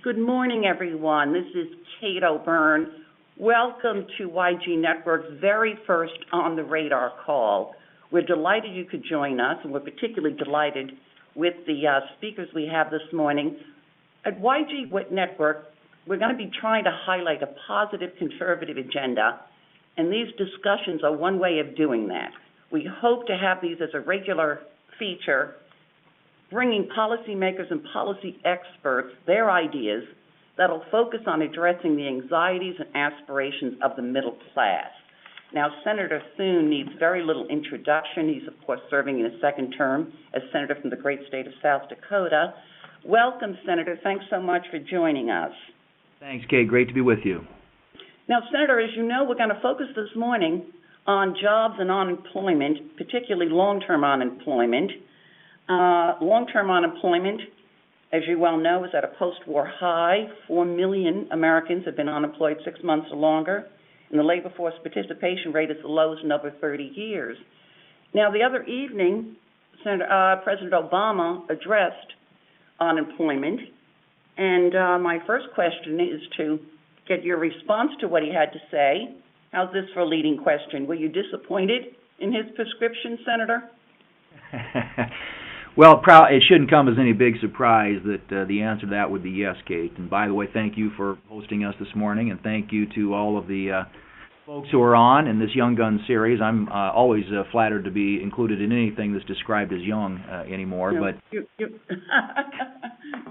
Good morning, everyone. This is Kate O'Byrne. Welcome to YG Network's very first On the Radar call. We're delighted you could join us, and we're particularly delighted with the speakers we have this morning. At YG Network, we're going to be trying to highlight a positive conservative agenda, and these discussions are one way of doing that. We hope to have these as a regular feature, bringing policymakers and policy experts their ideas that'll focus on addressing the anxieties and aspirations of the middle class. Now, Senator Thune needs very little introduction. He's, of course, serving in his second term as senator from the great state of South Dakota. Welcome, Senator. Thanks so much for joining us. Thanks, Kate. Great to be with you. Now, Senator, as you know, we're going to focus this morning on jobs and unemployment, particularly long-term unemployment. Long-term unemployment, as you well know, is at a post-war high. 4 million Americans have been unemployed 6 months or longer, and the labor force participation rate is the lowest in over 30 years. Now, the other evening, President Obama addressed unemployment, and my first question is to get your response to what he had to say. How's this for a leading question? Were you disappointed in his prescription, Senator? Well, it shouldn't come as any big surprise that the answer to that would be yes, Kate. And by the way, thank you for hosting us this morning, and thank you to all of the folks who are on in this Young Gun series. I'm always flattered to be included in anything that's described as young anymore. No, but you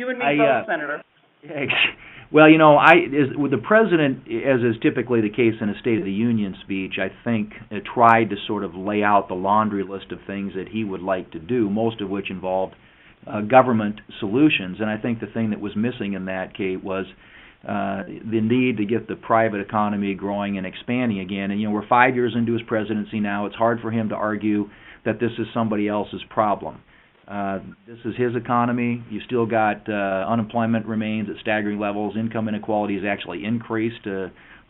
and me both, Senator. Well, with the president, as is typically the case in a State of the Union speech, I think tried to sort of lay out the laundry list of things that he would like to do, most of which involved government solutions. And I think the thing that was missing in that, Kate, was the need to get the private economy growing and expanding again. And, we're 5 years into his presidency now. It's hard for him to argue that this is somebody else's problem. This is his economy. You still got unemployment remains at staggering levels. Income inequality has actually increased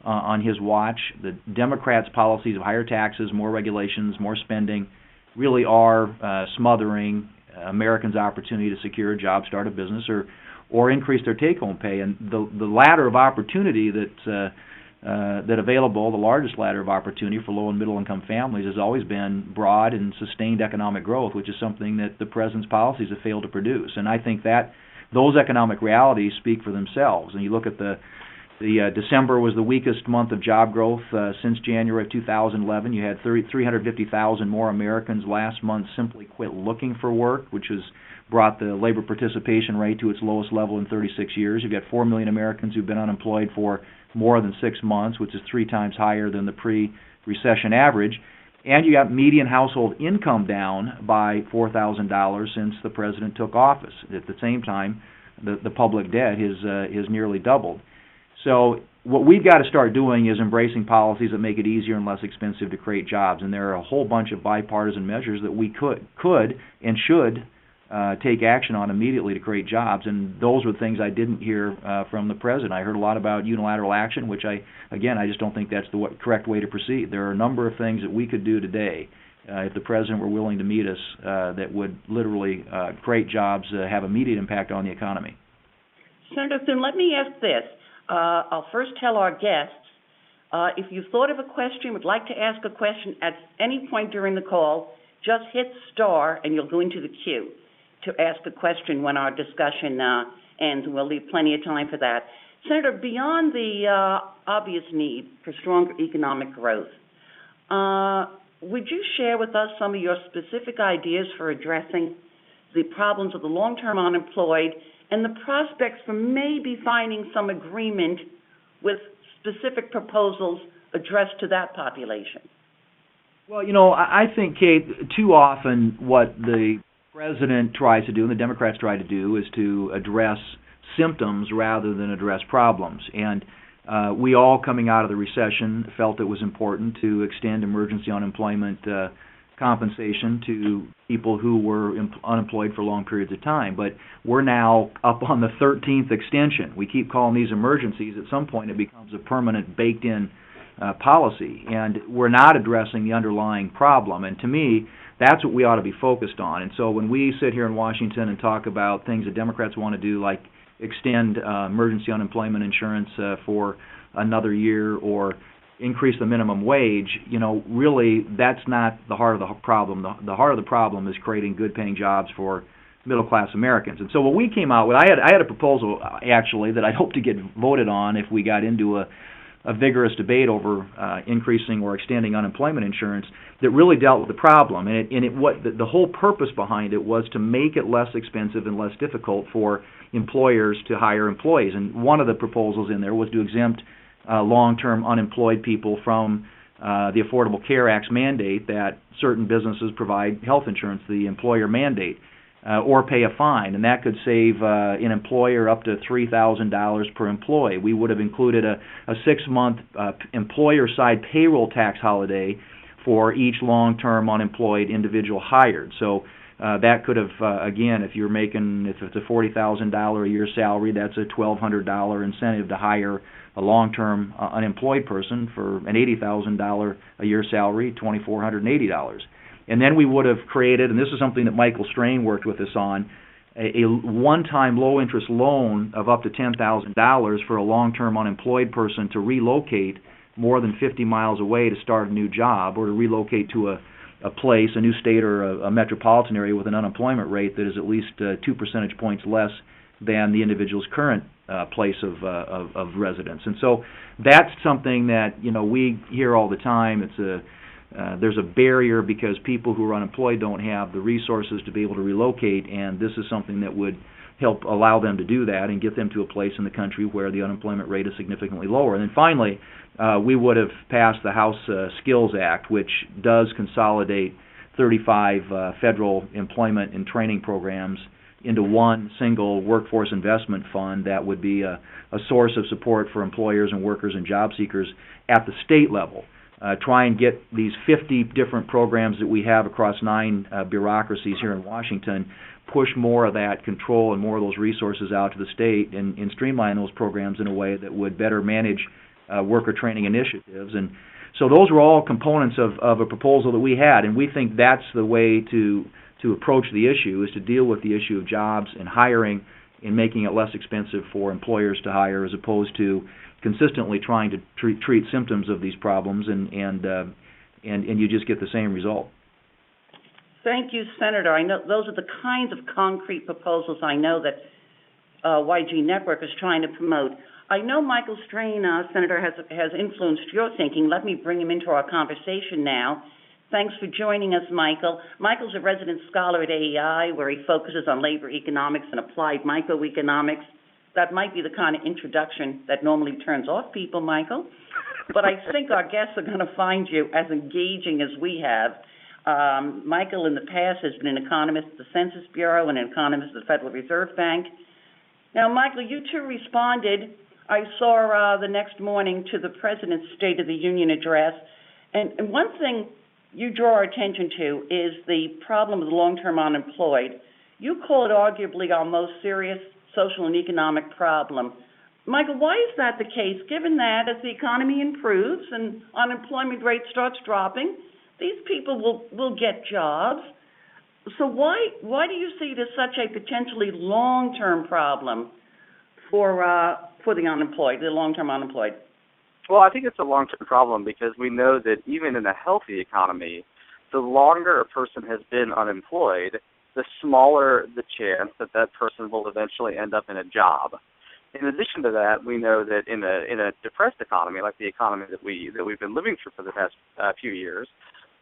on his watch. The Democrats' policies of higher taxes, more regulations, more spending really are smothering Americans' opportunity to secure a job, start a business, or increase their take-home pay. And the ladder of opportunity that available, the largest ladder of opportunity for low and middle income families, has always been broad and sustained economic growth, which is something that the president's policies have failed to produce. And I think that those economic realities speak for themselves. And you look at the December was the weakest month of job growth since January of 2011. You had 350,000 more Americans last month simply quit looking for work, which has brought the labor participation rate to its lowest level in 36 years. You've got 4 million Americans who've been unemployed for more than 6 months, which is 3 times higher than the pre-recession average. And you got median household income down by $4,000 since the president took office. At the same time, the public debt has nearly doubled. So what we've got to start doing is embracing policies that make it easier and less expensive to create jobs. And there are a whole bunch of bipartisan measures that we could and should take action on immediately to create jobs, and those were things I didn't hear from the president. I heard a lot about unilateral action, which I just don't think that's the correct way to proceed. There are a number of things that we could do today if the president were willing to meet us that would literally create jobs, have immediate impact on the economy. Senator Thune, let me ask this. I'll first tell our guests, if you've thought of a question, would like to ask a question at any point during the call, just hit star and you'll go into the queue to ask a question when our discussion ends, and we'll leave plenty of time for that. Senator, beyond the obvious need for stronger economic growth, would you share with us some of your specific ideas for addressing the problems of the long-term unemployed and the prospects for maybe finding some agreement with specific proposals addressed to that population? Well, I think, Kate, too often what the president tries to do and the Democrats try to do is to address symptoms rather than address problems. And we all, coming out of the recession, felt it was important to extend emergency unemployment compensation to people who were unemployed for long periods of time. But we're now up on the 13th extension. We keep calling these emergencies. At some point it becomes a permanent baked-in policy, and we're not addressing the underlying problem. And to me, That's what we ought to be focused on. And so when we sit here in Washington and talk about things that Democrats want to do, like extend emergency unemployment insurance for another year or increase the minimum wage, really that's not the heart of the problem. The heart of the problem is creating good-paying jobs for middle-class Americans. And so what we came out with, I had a proposal actually that I hope to get voted on if we got into a vigorous debate over increasing or extending unemployment insurance that really dealt with the problem. And the whole purpose behind it was to make it less expensive and less difficult for employers to hire employees. And one of the proposals in there was to exempt long-term unemployed people from the Affordable Care Act's mandate that certain businesses provide health insurance, the employer mandate, or pay a fine, and that could save an employer up to $3,000 per employee. We would have included a 6-month employer-side payroll tax holiday for each long-term unemployed individual hired. So that could have, again, if it's a $40,000 a year salary, that's a $1,200 incentive to hire a long-term unemployed person for an $80,000 a year salary, $2,480. And then we would have created, and this is something that Michael Strain worked with us on, a one-time low-interest loan of up to $10,000 for a long-term unemployed person to relocate more than 50 miles away to start a new job, or to relocate to a place, a new state or a metropolitan area with an unemployment rate that is at least 2 percentage points less than the individual's current place of residence. And so that's something that we hear all the time. There's a barrier because people who are unemployed don't have the resources to be able to relocate, and this is something that would help allow them to do that and get them to a place in the country where the unemployment rate is significantly lower. And then finally, we would have passed the House Skills Act, which does consolidate 35 federal employment and training programs into one single workforce investment fund that would be a source of support for employers and workers and job seekers at the state level. Try and get these 50 different programs that we have across 9 bureaucracies here in Washington, push more of that control and more of those resources out to the state and streamline those programs in a way that would better manage worker training initiatives. And so those were all components of a proposal that we had, and we think that's the way to approach the issue, is to deal with the issue of jobs and hiring and making it less expensive for employers to hire, as opposed to consistently trying to treat symptoms of these problems, and you just get the same result. Thank you, Senator. I know those are the kinds of concrete proposals I know that YG Network is trying to promote. I know Michael Strain, Senator, has influenced your thinking. Let me bring him into our conversation now. Thanks for joining us, Michael. Michael's a resident scholar at AEI, where he focuses on labor economics and applied microeconomics. That might be the kind of introduction that normally turns off people, Michael. But I think our guests are going to find you as engaging as we have. Michael, in the past, has been an economist at the Census Bureau and an economist at the Federal Reserve Bank. Now, Michael, you too responded, I saw the next morning, to the President's State of the Union address. And one thing you draw our attention to is the problem of the long-term unemployed. You call it arguably our most serious social and economic problem. Michael, why is that the case, given that as the economy improves and unemployment rate starts dropping, these people will get jobs? So why do you see it as such a potentially long-term problem for the unemployed, the long-term unemployed? Well, I think it's a long-term problem because we know that even in a healthy economy, the longer a person has been unemployed, the smaller the chance that that person will eventually end up in a job. In addition to that, we know that in a depressed economy, like the economy that we've been living through for the past few years,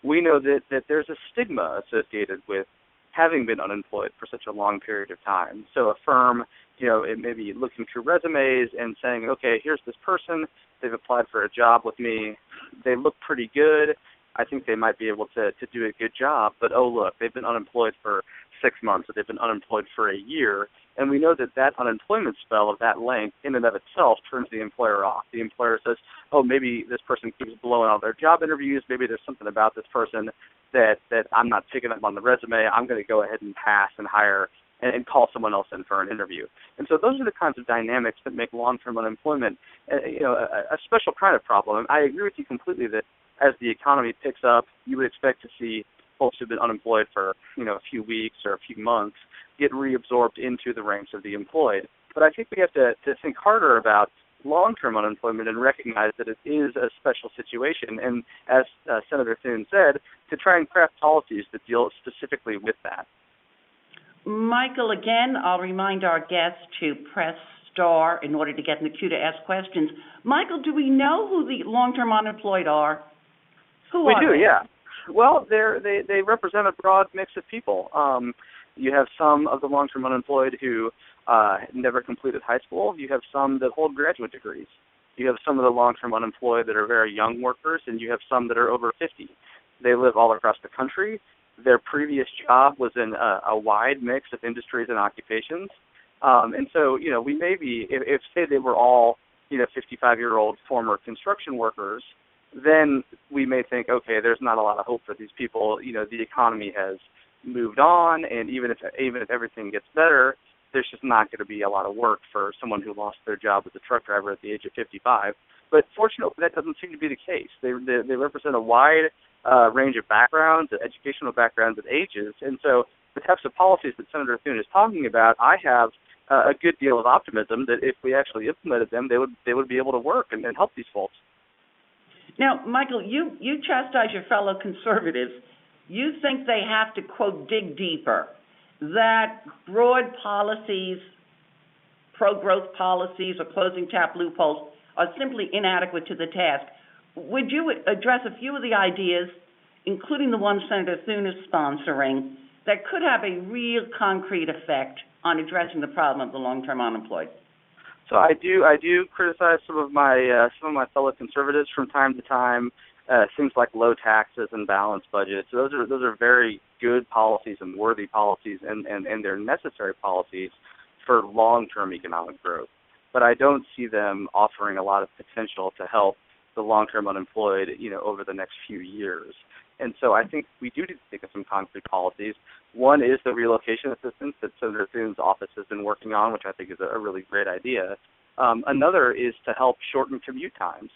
we know that there's a stigma associated with having been unemployed for such a long period of time. So a firm, it may be looking through resumes and saying, okay, here's this person, they've applied for a job with me, they look pretty good, I think they might be able to do a good job, but oh look, they've been unemployed for 6 months, or they've been unemployed for a year, and we know that unemployment spell of that length in and of itself turns the employer off. The employer says, oh, maybe this person keeps blowing out their job interviews, maybe there's something about this person that I'm not picking up on the resume, I'm going to go ahead and pass and hire and call someone else in for an interview. And so those are the kinds of dynamics that make long-term unemployment a special kind of problem. And I agree with you completely that as the economy picks up, you would expect to see folks who've been unemployed for, a few weeks or a few months get reabsorbed into the ranks of the employed. But I think we have to think harder about long-term unemployment and recognize that it is a special situation. And as Senator Thune said, to try and craft policies that deal specifically with that. Michael, again, I'll remind our guests to press star in order to get in the queue to ask questions. Michael, do we know who the long-term unemployed are? Who are they? We do, yeah. Well, they represent a broad mix of people. You have some of the long-term unemployed who never completed high school. You have some that hold graduate degrees. You have some of the long-term unemployed that are very young workers, and you have some that are over 50. They live all across the country. Their previous job was in a wide mix of industries and occupations. And so, we may be, if say they were all, 55-year-old former construction workers, then we may think, okay, there's not a lot of hope for these people. The economy has moved on, and even if everything gets better, there's just not going to be a lot of work for someone who lost their job as a truck driver at the age of 55. But fortunately, that doesn't seem to be the case. They represent a wide range of backgrounds, educational backgrounds, and ages. And so the types of policies that Senator Thune is talking about, I have a good deal of optimism that if we actually implemented them, they would be able to work and help these folks. Now, Michael, you chastise your fellow conservatives. You think they have to, quote, dig deeper, that broad policies, pro-growth policies or closing tap loopholes are simply inadequate to the task. Would you address a few of the ideas, including the one Senator Thune is sponsoring, that could have a real concrete effect on addressing the problem of the long-term unemployed? So I do criticize some of my fellow conservatives from time to time. Things like low taxes and balanced budgets. So those are very good policies and worthy policies, and they're necessary policies for long-term economic growth. But I don't see them offering a lot of potential to help the long-term unemployed, over the next few years. And so I think we do need to think of some concrete policies. One is the relocation assistance that Senator Thune's office has been working on, which I think is a really great idea. Another is to help shorten commute times.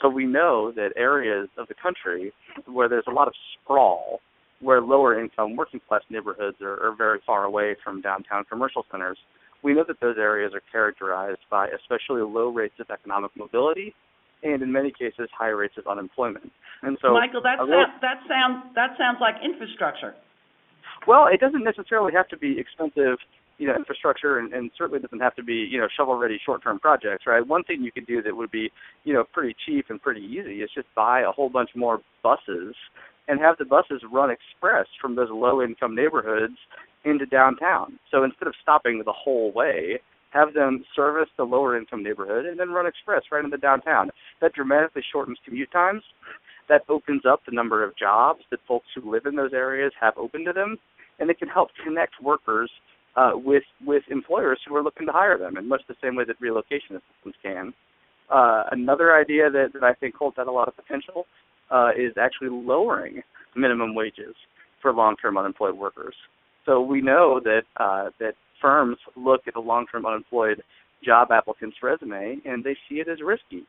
So we know that areas of the country where there's a lot of sprawl, where lower-income working-class neighborhoods are very far away from downtown commercial centers, we know that those areas are characterized by especially low rates of economic mobility and, in many cases, high rates of unemployment. And so, Michael, that sounds like infrastructure. Well, it doesn't necessarily have to be expensive, infrastructure, and certainly doesn't have to be, shovel-ready short-term projects, right? One thing you could do that would be, pretty cheap and pretty easy is just buy a whole bunch more buses and have the buses run express from those low-income neighborhoods into downtown. So instead of stopping the whole way, have them service the lower-income neighborhood and then run express right into downtown. That dramatically shortens commute times. That opens up the number of jobs that folks who live in those areas have open to them, and it can help connect workers with employers who are looking to hire them in much the same way that relocation assistance can. Another idea that I think holds out a lot of potential is actually lowering minimum wages for long-term unemployed workers. So we know that firms look at a long-term unemployed job applicant's resume and they see it as risky.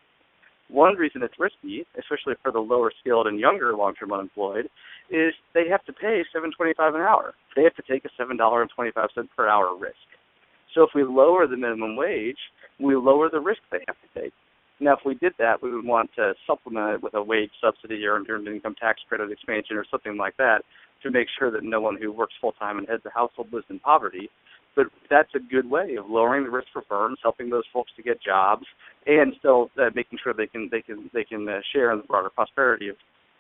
One reason it's risky, especially for the lower skilled and younger long-term unemployed, is they have to pay $7.25 an hour. They have to take a $7.25 per hour risk. So if we lower the minimum wage, we lower the risk they have to take. Now, if we did that, we would want to supplement it with a wage subsidy or an earned income tax credit expansion or something like that to make sure that no one who works full-time and heads a household lives in poverty. But that's a good way of lowering the risk for firms, helping those folks to get jobs, and still making sure they can share in the broader prosperity of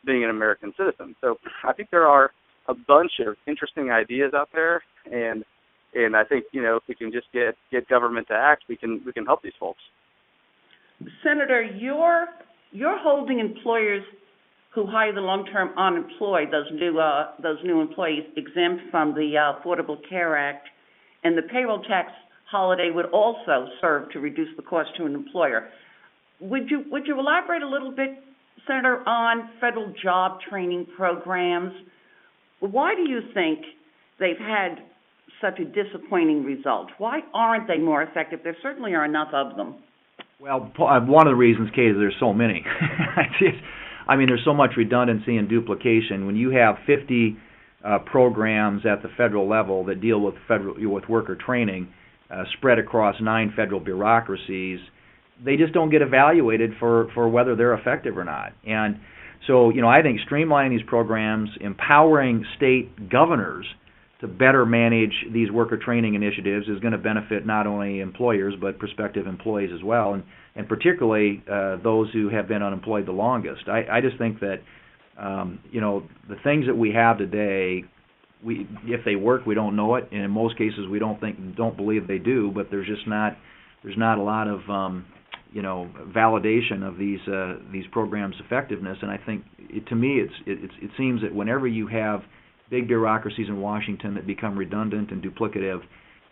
being an American citizen. So I think there are a bunch of interesting ideas out there, and I think if we can just get government to act, we can help these folks. Senator, you're holding employers who hire the long-term unemployed, those new employees, exempt from the Affordable Care Act, and the payroll tax holiday would also serve to reduce the cost to an employer. Would you elaborate a little bit, Senator, on federal job training programs? Why do you think they've had such a disappointing result? Why aren't they more effective? There certainly are enough of them. Well, one of the reasons, Kate, is there's so many. There's so much redundancy and duplication. When you have 50 programs at the federal level that deal with worker training spread across 9 federal bureaucracies, they just don't get evaluated for whether they're effective or not. And so, I think streamlining these programs, empowering state governors to better manage these worker training initiatives is going to benefit not only employers but prospective employees as well, and particularly those who have been unemployed the longest. I just think that the things that we have today, if they work, we don't know it, and in most cases we don't believe they do. But there's not a lot of validation of these programs' effectiveness. And I think to me it seems that whenever you have big bureaucracies in Washington that become redundant and duplicative,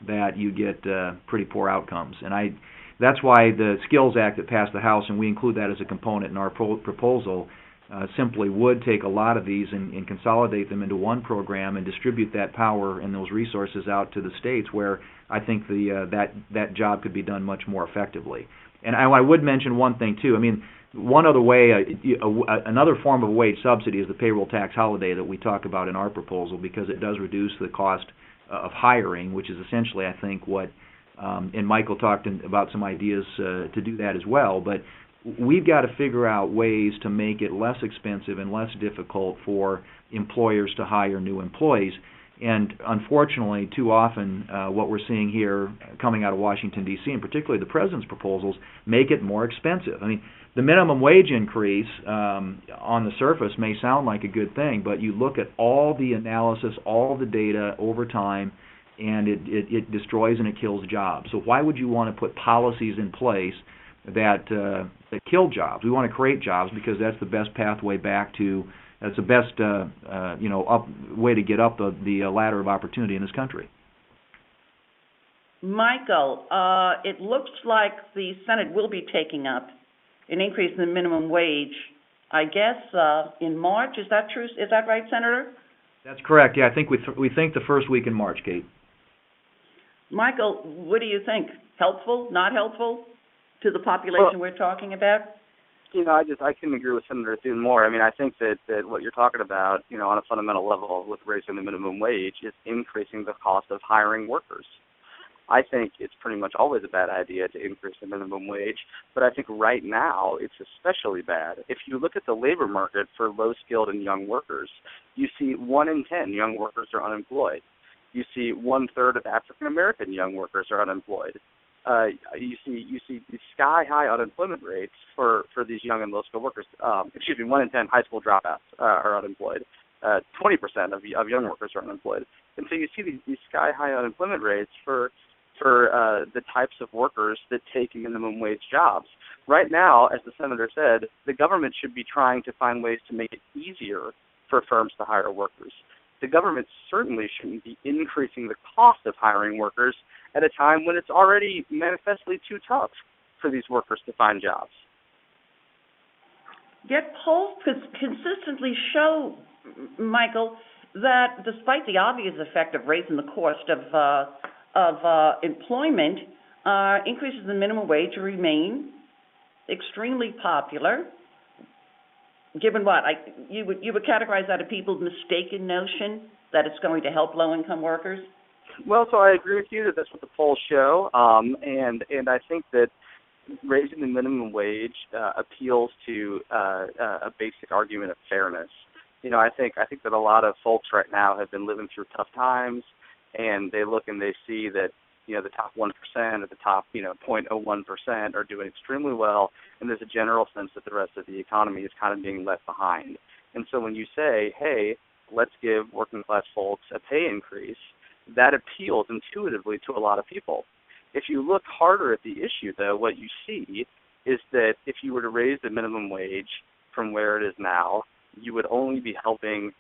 that you get pretty poor outcomes. And that's why the Skills Act that passed the House, and we include that as a component in our proposal, simply would take a lot of these and consolidate them into one program and distribute that power and those resources out to the states, where I think that job could be done much more effectively. And I would mention one thing too. I mean, one other way, another form of wage subsidy is the payroll tax holiday that we talk about in our proposal, because it does reduce the cost of hiring, which is essentially, I think, what and Michael talked about some ideas to do that as well. But we've got to figure out ways to make it less expensive and less difficult for employers to hire new employees. And unfortunately, too often, what we're seeing here coming out of Washington, D.C., and particularly the President's proposals, make it more expensive. I mean, the minimum wage increase on the surface may sound like a good thing, but you look at all the analysis, all the data over time, and it destroys and it kills jobs. So why would you want to put policies in place that kill jobs? We want to create jobs because that's the best pathway back to, that's the best way to get up the ladder of opportunity in this country. Michael, it looks like the Senate will be taking up an increase in the minimum wage, I guess, in March. Is that true? Is that right, Senator? That's correct. Yeah, I think we think the first week in March, Kate. Michael, what do you think? Helpful? Not helpful to the population we're talking about? I couldn't agree with Senator Thune more. I mean, I think that what you're talking about, on a fundamental level with raising the minimum wage is increasing the cost of hiring workers. I think it's pretty much always a bad idea to increase the minimum wage, but I think right now it's especially bad. If you look at the labor market for low-skilled and young workers, you see 1 in 10 young workers are unemployed. You see 1/3 of African-American young workers are unemployed. You see these sky-high unemployment rates for these young and low-skilled workers. 1 in 10 high school dropouts are unemployed. 20% of young workers are unemployed. And so you see these sky-high unemployment rates for the types of workers that take minimum wage jobs. Right now, as the Senator said, the government should be trying to find ways to make it easier for firms to hire workers. The government certainly shouldn't be increasing the cost of hiring workers at a time when it's already manifestly too tough for these workers to find jobs. Yet polls consistently show, Michael, that despite the obvious effect of raising the cost of employment, increases in the minimum wage remain extremely popular. Given what? You would categorize that as people's mistaken notion that it's going to help low-income workers? Well, so I agree with you that that's what the polls show, and I think that raising the minimum wage appeals to a basic argument of fairness. I think that a lot of folks right now have been living through tough times, and they look and they see that the top 1% or the top 0.01% are doing extremely well, and there's a general sense that the rest of the economy is kind of being left behind. And so when you say, hey, let's give working class folks a pay increase, that appeals intuitively to a lot of people. If you look harder at the issue, though, what you see is that if you were to raise the minimum wage from where it is now, you would only be helping,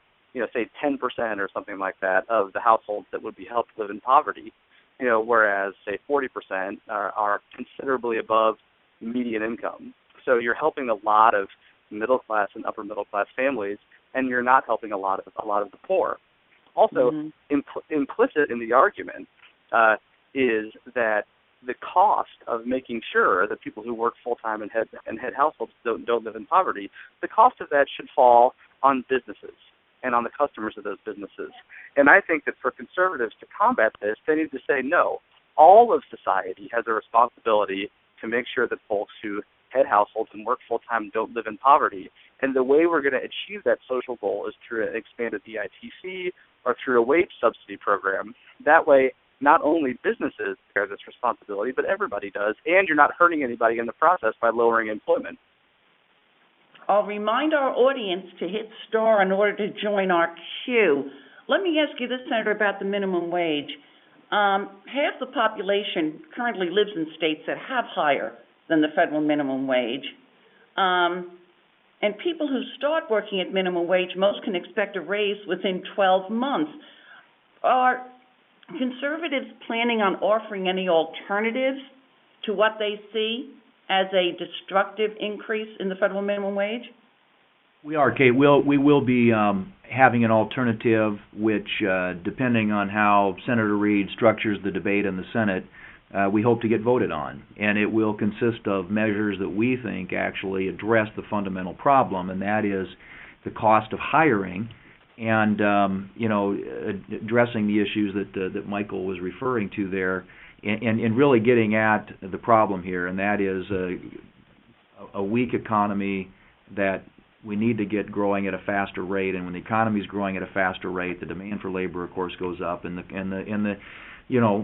say 10% or something like that of the households that would be helped live in poverty, whereas, say, 40% are considerably above median income. So you're helping a lot of middle-class and upper-middle-class families, and you're not helping a lot of the poor. Also, implicit in the argument is that the cost of making sure that people who work full-time and head households don't live in poverty, the cost of that should fall on businesses. and on the customers of those businesses. And I think that for conservatives to combat this, they need to say, no, all of society has a responsibility to make sure that folks who head households and work full-time don't live in poverty. And the way we're going to achieve that social goal is through an expanded EITC or through a wage subsidy program. That way, not only businesses bear this responsibility, but everybody does, and you're not hurting anybody in the process by lowering employment. I'll remind our audience to hit star in order to join our queue. Let me ask you this, Senator, about the minimum wage. Half the population currently lives in states that have higher than the federal minimum wage. And people who start working at minimum wage, most can expect a raise within 12 months. Are conservatives planning on offering any alternatives to what they see as a destructive increase in the federal minimum wage? We are, Kate. We will be having an alternative which, depending on how Senator Reid structures the debate in the Senate, we hope to get voted on. And it will consist of measures that we think actually address the fundamental problem, and that is the cost of hiring and, addressing the issues that Michael was referring to there, and really getting at the problem here, and that is a weak economy that we need to get growing at a faster rate. And when the economy is growing at a faster rate, the demand for labor, of course, goes up, and the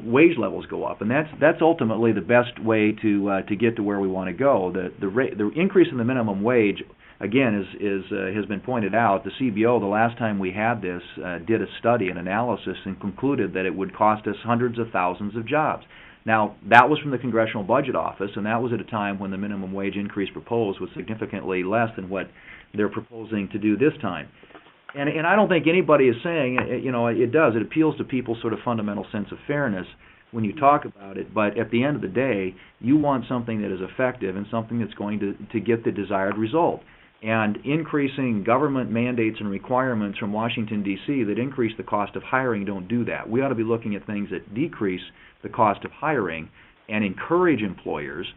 wage levels go up, and that's ultimately the best way to get to where we want to go. The increase in the minimum wage, again, has been pointed out. The CBO, the last time we had this, did a study, an analysis, and concluded that it would cost us hundreds of thousands of jobs. Now, that was from the Congressional Budget Office, and that was at a time when the minimum wage increase proposed was significantly less than what they're proposing to do this time. And I don't think anybody is saying, it does. It appeals to people's sort of fundamental sense of fairness when you talk about it, but at the end of the day, you want something that is effective and something that's going to get the desired result. And increasing government mandates and requirements from Washington, D.C. that increase the cost of hiring don't do that. We ought to be looking at things that decrease the cost of hiring and encourage employers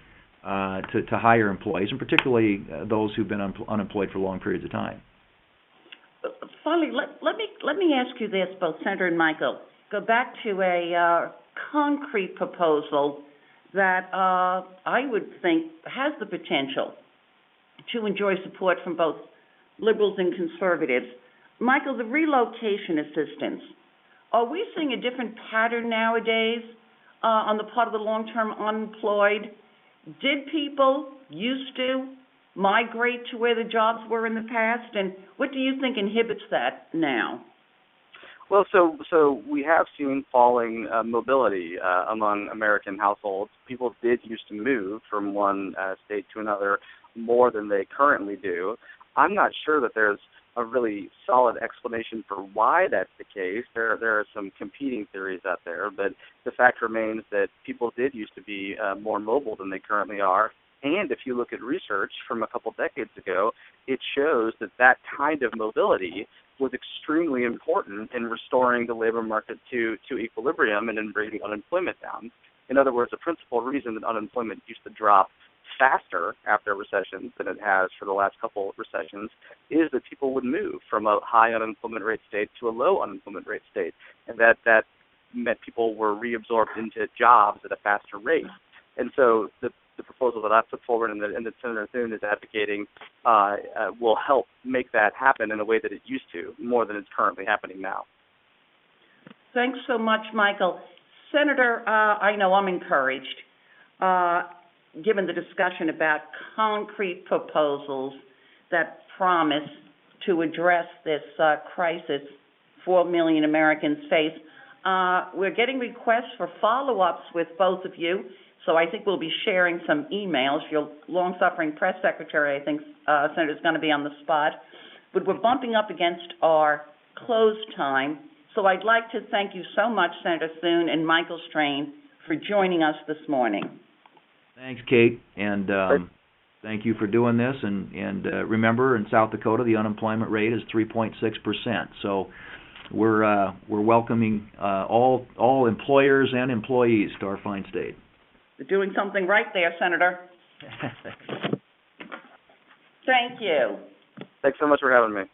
to hire employees, and particularly those who've been unemployed for long periods of time. Finally, let me ask you this, both Senator and Michael. Go back to a concrete proposal that I would think has the potential to enjoy support from both liberals and conservatives. Michael, the Relocation Assistance. Are we seeing a different pattern nowadays on the part of the long-term unemployed? Did people used to migrate to where the jobs were in the past, and what do you think inhibits that now? Well, so we have seen falling mobility among American households. People did used to move from one state to another more than they currently do. I'm not sure that there's a really solid explanation for why that's the case. There are some competing theories out there, but the fact remains that people did used to be more mobile than they currently are. And if you look at research from a couple decades ago, it shows that that kind of mobility was extremely important in restoring the labor market to equilibrium and in bringing unemployment down. In other words, the principal reason that unemployment used to drop faster after recessions than it has for the last couple of recessions is that people would move from a high unemployment rate state to a low unemployment rate state, and that meant people were reabsorbed into jobs at a faster rate. And so the proposal that I've put forward and that Senator Thune is advocating will help make that happen in a way that it used to, more than it's currently happening now. Thanks so much, Michael. Senator, I know I'm encouraged, given the discussion about concrete proposals that promise to address this crisis 4 million Americans face. We're getting requests for follow-ups with both of you, so I think we'll be sharing some emails. Your long-suffering press secretary, I think, Senator, is going to be on the spot. But we're bumping up against our close time, so I'd like to thank you so much, Senator Thune and Michael Strain, for joining us this morning. Thanks, Kate, and thank you for doing this. And remember, in South Dakota, the unemployment rate is 3.6%. So we're welcoming all employers and employees to our fine state. You're doing something right there, Senator. Thank you. Thanks so much for having me.